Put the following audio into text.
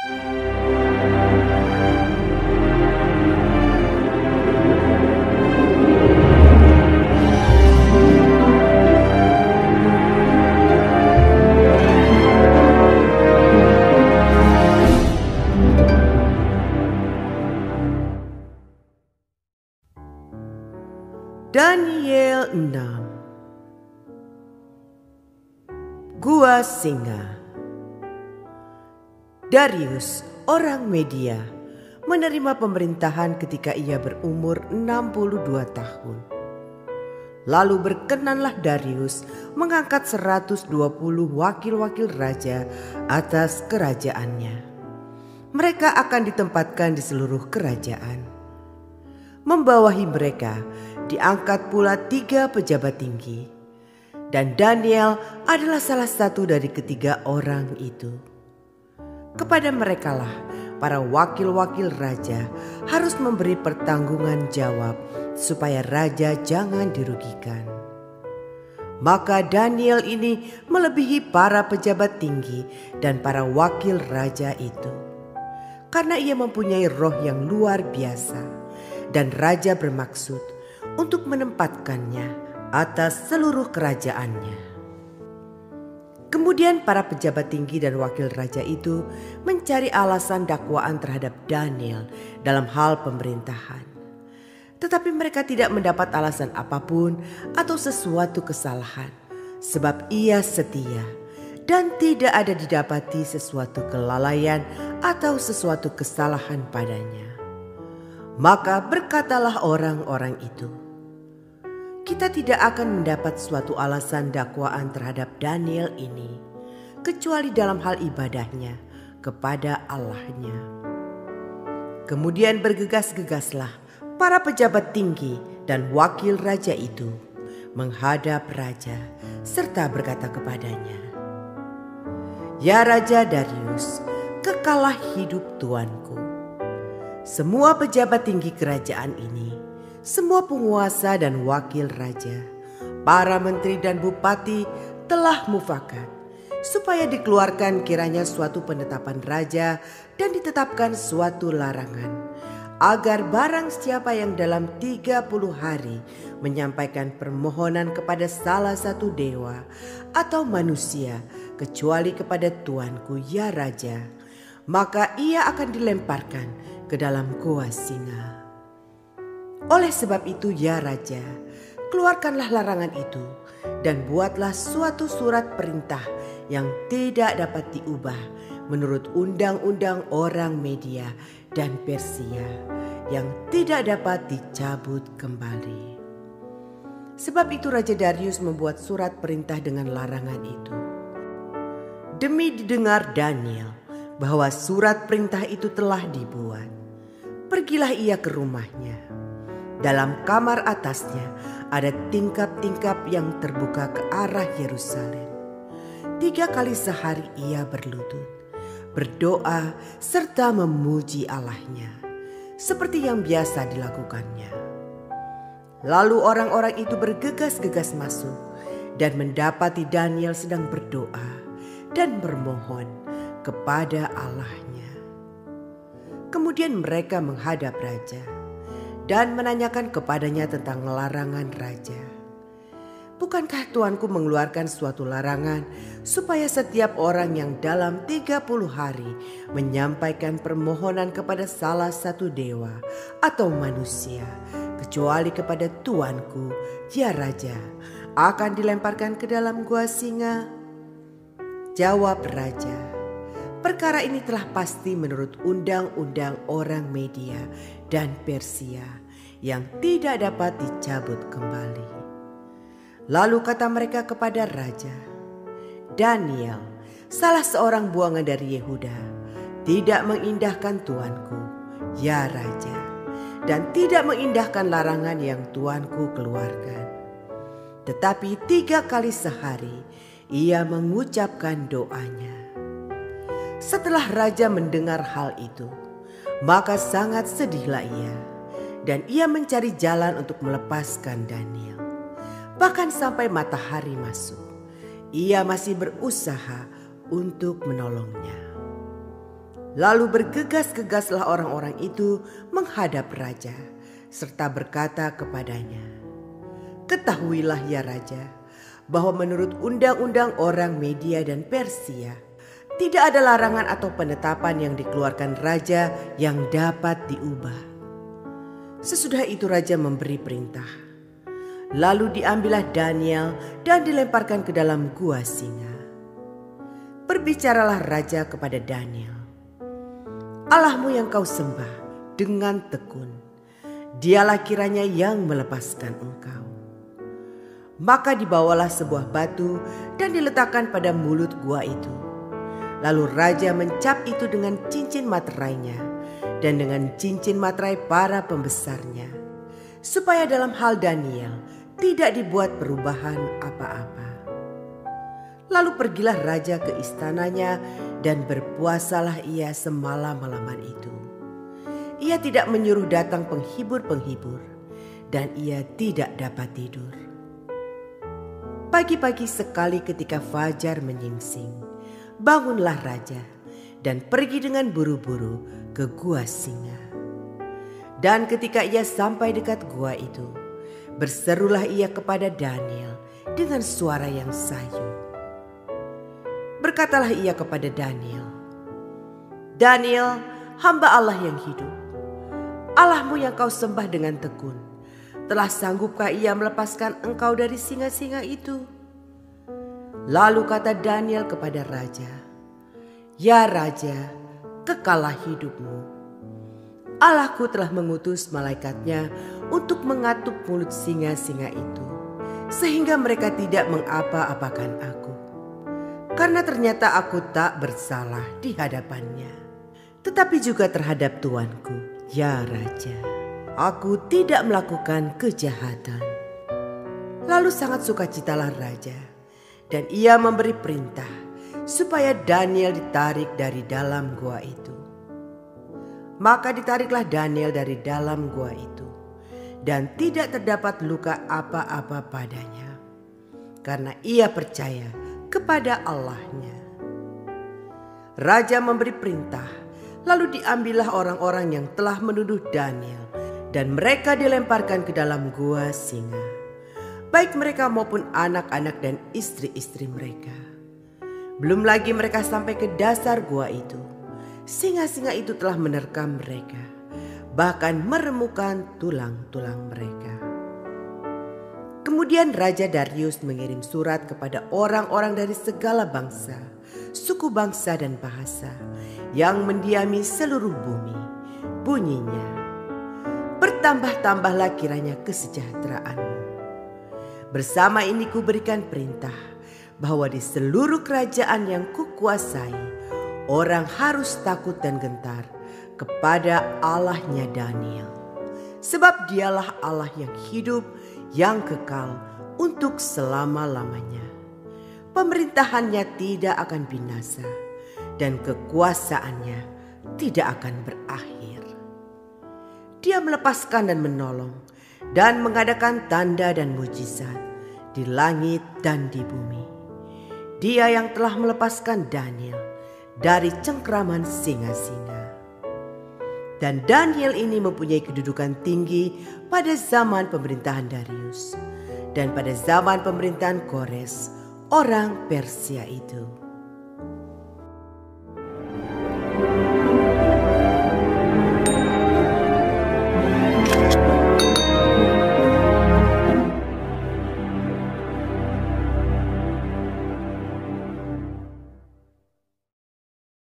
Daniel 6. Gua Singa. Darius, orang Media, menerima pemerintahan ketika ia berumur 62 tahun. Lalu berkenanlah Darius mengangkat 120 wakil-wakil raja atas kerajaannya. Mereka akan ditempatkan di seluruh kerajaan. Membawahi mereka diangkat pula 3 pejabat tinggi, dan Daniel adalah salah satu dari ketiga orang itu. Kepada merekalah para wakil-wakil raja harus memberi pertanggungan jawab supaya raja jangan dirugikan. Maka Daniel ini melebihi para pejabat tinggi dan para wakil raja itu, karena ia mempunyai roh yang luar biasa. Dan raja bermaksud untuk menempatkannya atas seluruh kerajaannya. Kemudian para pejabat tinggi dan wakil raja itu mencari alasan dakwaan terhadap Daniel dalam hal pemerintahan. Tetapi mereka tidak mendapat alasan apapun atau sesuatu kesalahan, sebab ia setia dan tidak ada didapati sesuatu kelalaian atau sesuatu kesalahan padanya. Maka berkatalah orang-orang itu, kita tidak akan mendapat suatu alasan dakwaan terhadap Daniel ini, kecuali dalam hal ibadahnya kepada Allahnya. Kemudian bergegas-gegaslah para pejabat tinggi dan wakil raja itu menghadap raja serta berkata kepadanya, "Ya Raja Darius, kekalah hidup tuanku. Semua pejabat tinggi kerajaan ini, semua penguasa dan wakil raja, para menteri dan bupati telah mufakat supaya dikeluarkan kiranya suatu penetapan raja dan ditetapkan suatu larangan, agar barang siapa yang dalam 30 hari menyampaikan permohonan kepada salah satu dewa atau manusia kecuali kepada tuanku ya raja, maka ia akan dilemparkan ke dalam gua singa. Oleh sebab itu ya raja, keluarkanlah larangan itu dan buatlah suatu surat perintah yang tidak dapat diubah menurut undang-undang orang Media dan Persia yang tidak dapat dicabut kembali." Sebab itu Raja Darius membuat surat perintah dengan larangan itu. Demi didengar Daniel bahwa surat perintah itu telah dibuat, pergilah ia ke rumahnya. Dalam kamar atasnya ada tingkap-tingkap yang terbuka ke arah Yerusalem. 3 kali sehari ia berlutut, berdoa serta memuji Allahnya, seperti yang biasa dilakukannya. Lalu orang-orang itu bergegas-gegas masuk dan mendapati Daniel sedang berdoa dan bermohon kepada Allahnya. Kemudian mereka menghadap raja dan menanyakan kepadanya tentang larangan raja. "Bukankah tuanku mengeluarkan suatu larangan supaya setiap orang yang dalam 30 hari menyampaikan permohonan kepada salah satu dewa atau manusia kecuali kepada tuanku ya raja akan dilemparkan ke dalam gua singa?" Jawab raja, "Perkara ini telah pasti menurut undang-undang orang Media dan Persia yang tidak dapat dicabut kembali." Lalu kata mereka kepada raja, "Daniel, salah seorang buangan dari Yehuda, tidak mengindahkan tuanku, ya raja, dan tidak mengindahkan larangan yang tuanku keluarkan. Tetapi 3 kali sehari ia mengucapkan doanya." Setelah raja mendengar hal itu, maka sangat sedihlah ia, dan ia mencari jalan untuk melepaskan Daniel. Bahkan sampai matahari masuk, ia masih berusaha untuk menolongnya. Lalu bergegas-gegaslah orang-orang itu menghadap raja, serta berkata kepadanya, "Ketahuilah ya raja, bahwa menurut undang-undang orang Media dan Persia, tidak ada larangan atau penetapan yang dikeluarkan raja yang dapat diubah." Sesudah itu raja memberi perintah. Lalu diambillah Daniel dan dilemparkan ke dalam gua singa. Berbicaralah raja kepada Daniel, "Allahmu yang kau sembah dengan tekun, dialah kiranya yang melepaskan engkau." Maka dibawalah sebuah batu dan diletakkan pada mulut gua itu. Lalu raja mencap itu dengan cincin materainya dan dengan cincin materai para pembesarnya, supaya dalam hal Daniel tidak dibuat perubahan apa-apa. Lalu pergilah raja ke istananya dan berpuasalah ia semalam-malaman itu. Ia tidak menyuruh datang penghibur-penghibur dan ia tidak dapat tidur. Pagi-pagi sekali ketika fajar menyingsing, bangunlah raja dan pergi dengan buru-buru ke gua singa. Dan ketika ia sampai dekat gua itu, berserulah ia kepada Daniel dengan suara yang sayu. Berkatalah ia kepada Daniel, "Daniel, hamba Allah yang hidup, Allahmu yang kau sembah dengan tekun, telah sanggupkah ia melepaskan engkau dari singa-singa itu?" Lalu kata Daniel kepada raja, "Ya raja, kekallah hidupmu. Allahku telah mengutus malaikatnya untuk mengatup mulut singa-singa itu, sehingga mereka tidak mengapa-apakan aku. Karena ternyata aku tak bersalah di hadapannya, tetapi juga terhadap tuanku, ya raja. Aku tidak melakukan kejahatan." Lalu sangat sukacitalah raja, dan ia memberi perintah supaya Daniel ditarik dari dalam gua itu. Maka ditariklah Daniel dari dalam gua itu, dan tidak terdapat luka apa-apa padanya, karena ia percaya kepada Allahnya. Raja memberi perintah, lalu diambillah orang-orang yang telah menuduh Daniel, dan mereka dilemparkan ke dalam gua singa, baik mereka maupun anak-anak dan istri-istri mereka. Belum lagi mereka sampai ke dasar gua itu, singa-singa itu telah menerkam mereka, bahkan meremukan tulang-tulang mereka. Kemudian Raja Darius mengirim surat kepada orang-orang dari segala bangsa, suku bangsa dan bahasa yang mendiami seluruh bumi. Bunyinya, "Bertambah-tambahlah kiranya kesejahteraanmu. Bersama ini kuberikan perintah bahwa di seluruh kerajaan yang kukuasai, orang harus takut dan gentar kepada Allahnya Daniel. Sebab dialah Allah yang hidup, yang kekal untuk selama-lamanya. Pemerintahannya tidak akan binasa dan kekuasaannya tidak akan berakhir. Dia melepaskan dan menolong dan mengadakan tanda dan mujizat di langit dan di bumi. Dia yang telah melepaskan Daniel dari cengkraman singa-singa." Dan Daniel ini mempunyai kedudukan tinggi pada zaman pemerintahan Darius dan pada zaman pemerintahan Kores, orang Persia itu.